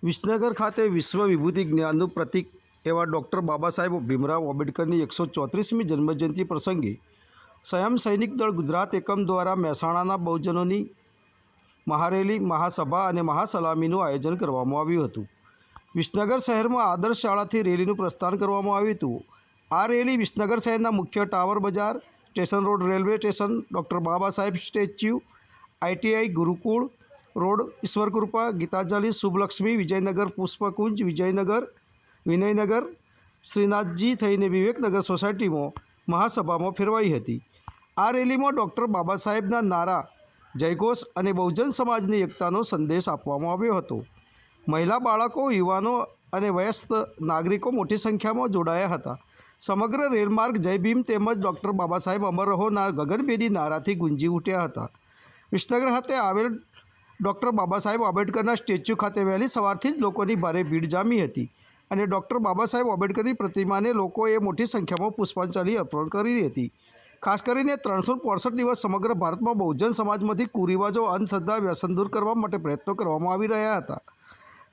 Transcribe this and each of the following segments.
વિસનગર ખાતે વિશ્વ વિભૂતિ જ્ઞાનનું પ્રતીક એવા ડૉક્ટર બાબા સાહેબ ભીમરાવ આંબેડકરની 134મી જન્મજયંતિ પ્રસંગે સ્વયં સૈનિક દળ ગુજરાત એકમ દ્વારા મહેસાણાના બહુજનોની મહારેલી, મહાસભા અને મહાસલામીનું આયોજન કરવામાં આવ્યું હતું। વિસનગર શહેરમાં આદર્શ શાળાથી રેલીનું પ્રસ્થાન કરવામાં આવ્યું હતું। આ રેલી વિસનગર શહેરના મુખ્ય ટાવર બજાર, station road railway station, doctor Baba Saheb statue, ITI Gurukul road, Ishwarkrupa, Gitanjali, Shubhlakshmi, Vijaynagar Pushpkunj, Vinaynagar, Shrinathji થઈને વિવેકનગર સોસાયટીમાં મહાસભામાં ફેરવાઈ હતી। આ રેલીમાં ડૉક્ટર બાબા સાહેબના નારા, જયઘોષ અને બહુજન સમાજની એકતાનો સંદેશ આપવામાં આવ્યો હતો। મહિલા, બાળકો, યુવાનો અને વયસ્ક નાગરિકો મોટી સંખ્યામાં જોડાયા હતા। સમગ્ર રેલમાર્ગ જય ભીમ તેમજ ડૉક્ટર બાબા સાહેબ અમર રહોના ગગનભેદી નારાથી ગુંજી ઉઠ્યા હતા। વિસનગર ખાતે આવેલ ડૉક્ટર બાબા સાહેબ આંબેડકરના સ્ટેચ્યુ ખાતે વહેલી સવારથી જ લોકોની ભારે ભીડ જામી હતી અને ડૉક્ટર બાબા સાહેબ આંબેડકરની પ્રતિમાને લોકોએ મોટી સંખ્યામાં પુષ્પાંજલિ અર્પણ કરી હતી। ખાસ કરીને 365 દિવસ સમગ્ર ભારતમાં બહુજન સમાજમાંથી કુરિવાજો, અંધશ્રદ્ધા, વ્યસન દૂર કરવા માટે પ્રયત્નો કરવામાં આવી રહ્યા હતા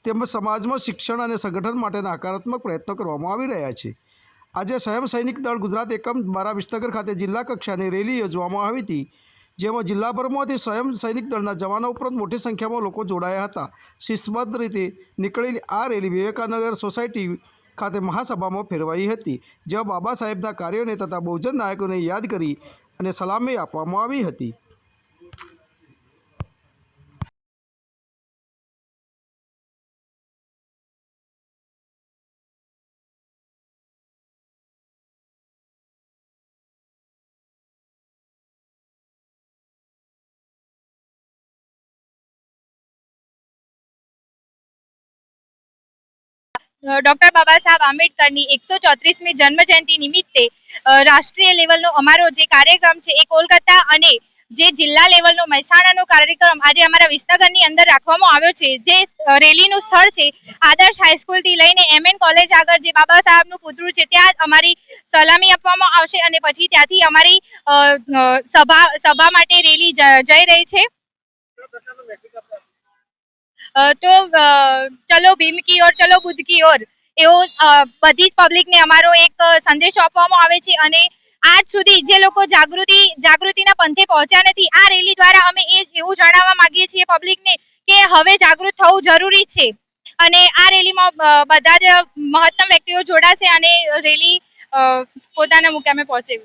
તેમજ સમાજમાં શિક્ષણ અને સંગઠન માટેના હકારાત્મક પ્રયત્નો કરવામાં આવી રહ્યા છે। આજે સ્વયં સૈનિક દળ ગુજરાત એકમ દ્વારા વિસનગર ખાતે જિલ્લા કક્ષાની રેલી યોજવામાં આવી હતી, જેમાં જિલ્લાભરમાંથી સ્વયં સૈનિક દળના જવાનો ઉપરાંત મોટી સંખ્યામાં લોકો જોડાયા હતા। શિસ્તબદ્ધ રીતે નીકળેલી આ રેલી વિવેકાનગર સોસાયટી ખાતે મહાસભામાં ફેરવાઈ હતી, જ્યાં બાબા સાહેબના કાર્યોને તથા બહુજન નાયકોને યાદ કરી અને સલામી આપવામાં આવી હતી। ડૉક્ટર બાબા સાહેબ આંબેડકરની 134મી જન્મજયંતિ નિમિત્તે રાષ્ટ્રીય લેવલનો અમારો જે કાર્યક્રમ છે એ કોલકાતા અને જે જિલ્લા લેવલનો મહેસાણાનો કાર્યક્રમ આજે અમારા વિસનગરની અંદર રાખવામાં આવ્યો છે। જે રેલીનું સ્થળ છે આદર્શ હાઈસ્કૂલથી લઈને MN કોલેજ આગળ જે બાબા સાહેબનું પુતળું છે ત્યાં અમારી સલામી આપવામાં આવશે અને પછી ત્યાંથી અમારી સભા માટે રેલી જઈ રહી છે। તો ચલો ભીમ કી ઓર ચલો બુદ્ધ કી ઓર એવો બધી જ પબ્લિકને અમારો એક સંદેશો આપવામાં આવે છે અને આજ સુધી જે લોકો જાગૃતિના પંથે પહોંચ્યા નથી, આ રેલી દ્વારા અમે એવું જણાવવા માંગીએ છીએ પબ્લિકને કે હવે જાગૃત થવું જરૂરી છે અને આ રેલીમાં બધા જ મહત્તમ વ્યક્તિઓ જોડાશે અને રેલી પોતાના મુકામે પહોંચે।